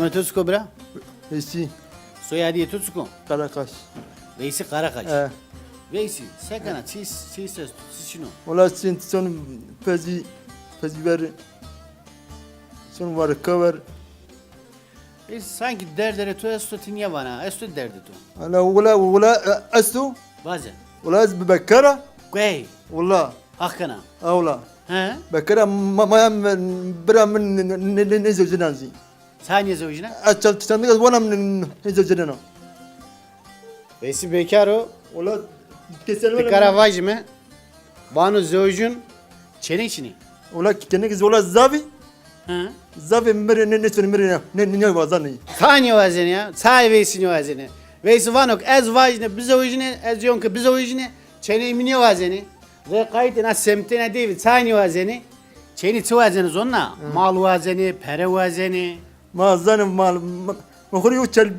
Name Tutsko bra? Veysi. Soyadı Tutsko. Karakaş. Veysi Karakaç. He. Veysi, sekana, çiğ şunu. Ola sen son pezi ver. Son var cover. Veysi sanki derdere tu esto tinye bana, esto derdi tu. Ana ولا أستو Bazen. ولا أز بكرة Güey, والله hakkına. أولا He? بكرة ما برا من نزل جنازي Saniye zevcine. أشل تشتغل وأنا من نزل جنازي Veysi bekar o. ولا كسر Bir karavaj mı? Banu zevcun çene içini. ولا كأنك ولا زافي He? زافي مرة نيجي وزاني Saniye vazeni ya. Say Veysi'ni vazeni. Veysi vanok ez vajne, biz vajne, ez yonke biz vajne. Çene imini vazeni. Ve kayıtına semtine değil, saniye vazeni. Çeni çı vazeni zonna. Mal vazeni, pere vazeni. ما زان ما خوري وتشل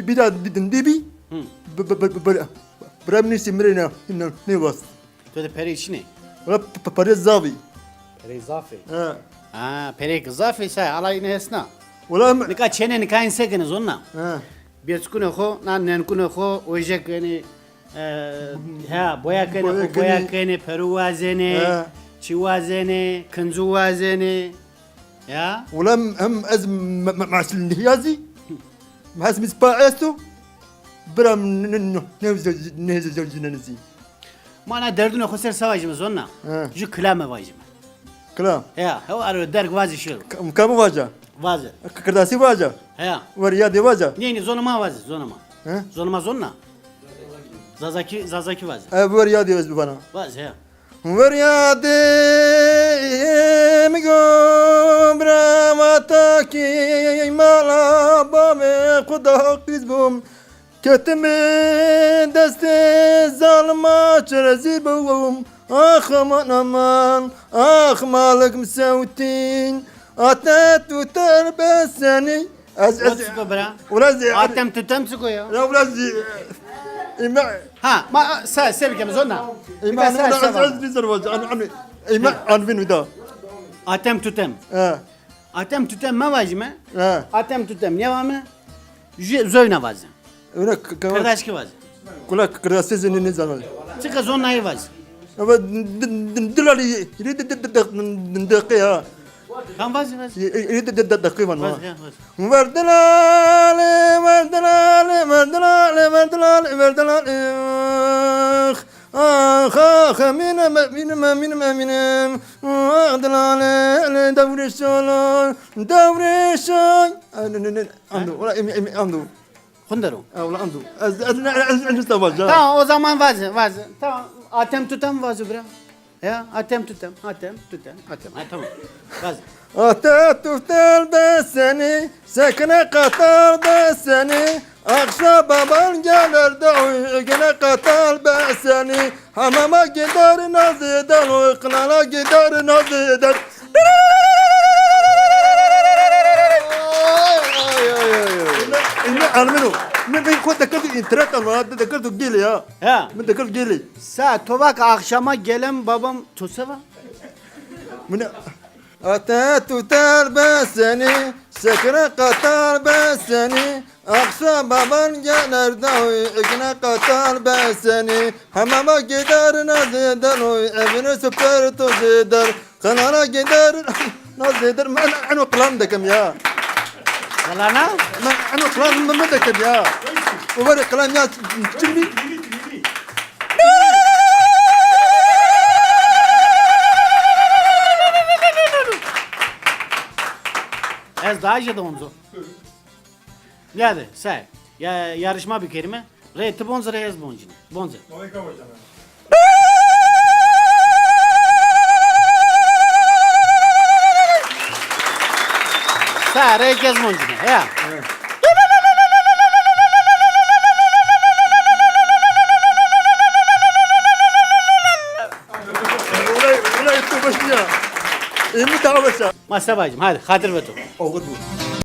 بيدا ديبي برا من سمرنا نيواس Böyle pere içine. ولا برا زافي Pere izafe. ها Ha, pere izafe say alayını esna. ولا Nika çene nika insekene zonna. ها Bir skune ho, nan kune ho, oyacak yani. Ha, boyakene, Boyakene. boyakene, peru vazeni. Ha. Çi vazeni, kınzu vazeni. Ya. ولا هم از مع الهيازي مع اسم سباعستو برا من نهز جنازي Mana derdine hoser savacımız onna. Ha. Ju klame vacımı. كلام Ya, he arı derg vazı şu. كم واجه Vazı. كرداسي واجه Ya. وريادي واجه Neyini zonuma vazı, zonuma. ها Zonuma zonna. Zazaki vazı. وريادي بس بنا Vazı ya. وريادي مقبرة ماتاكي مالا بامي قدا قزبهم كتم دست ظالما چرزي بوم آخ من امان آخ مالك مسوتين أتت وتربسني Otsko bra. ولازي Atem tutem sıko ya. لا ولازي إيمان Ha, ma sevkemiz onna. إيمان أنا عز زرواج أنا إيمان أنا فين ودا Atem tutem. Atem tutem ma vacımı? Atem tutem ne var mı? Zöyne vazı. هنا Kardeşki vazı. كلها كراسي زين نزل Çıka zonnayı vazı. أبا دلالي يريد دقيقة Kan vazı vazı. يريد دقيقة Vazı ya vazı. وردلالي وردلالي وردلالي وردلالي وردلالي آخ آخ من وردلالي دوري الشولون دوري الشول عنده ولا عنده Kundaru. ولا عنده أنا استوى Tamam o zaman vazı vazı. Tamam. Atem tutem vazı bra. Ya atem tutem. Atem. Ha tamam. Vazı. أتت بسني سكن قطر بسني أخشى بابان جالر دعوي قنا قطر بسني حماما قدر نزيدر وقنانا قدر نزيدر أنا منو من كنت ذكرت إنترنت أنا ذكرت جيلي يا Ya. من ذكرت جيلي Sa tobak akşama gelen babam tutsava. من أتت بسني سكن قطر بسني أقصى بابان جالر داوي إقنا قطر بسني حماما قدر نزيدر ابن سبر تزيدر قنانا قدر نزيدر ما أنا قلام دكم يا Yalana? ما أنا قلام ما دكم يا وبري قلام يا تشمي Ez daha önce de onzo. Yani say. Ya yarışma bir kelime. Re bonza re ez boncini. Bonza. Say re kez boncini. Ya. ولا يكتب بس يا إيه متعبسة Masa bacım hadi hatır ve tu. أو غدو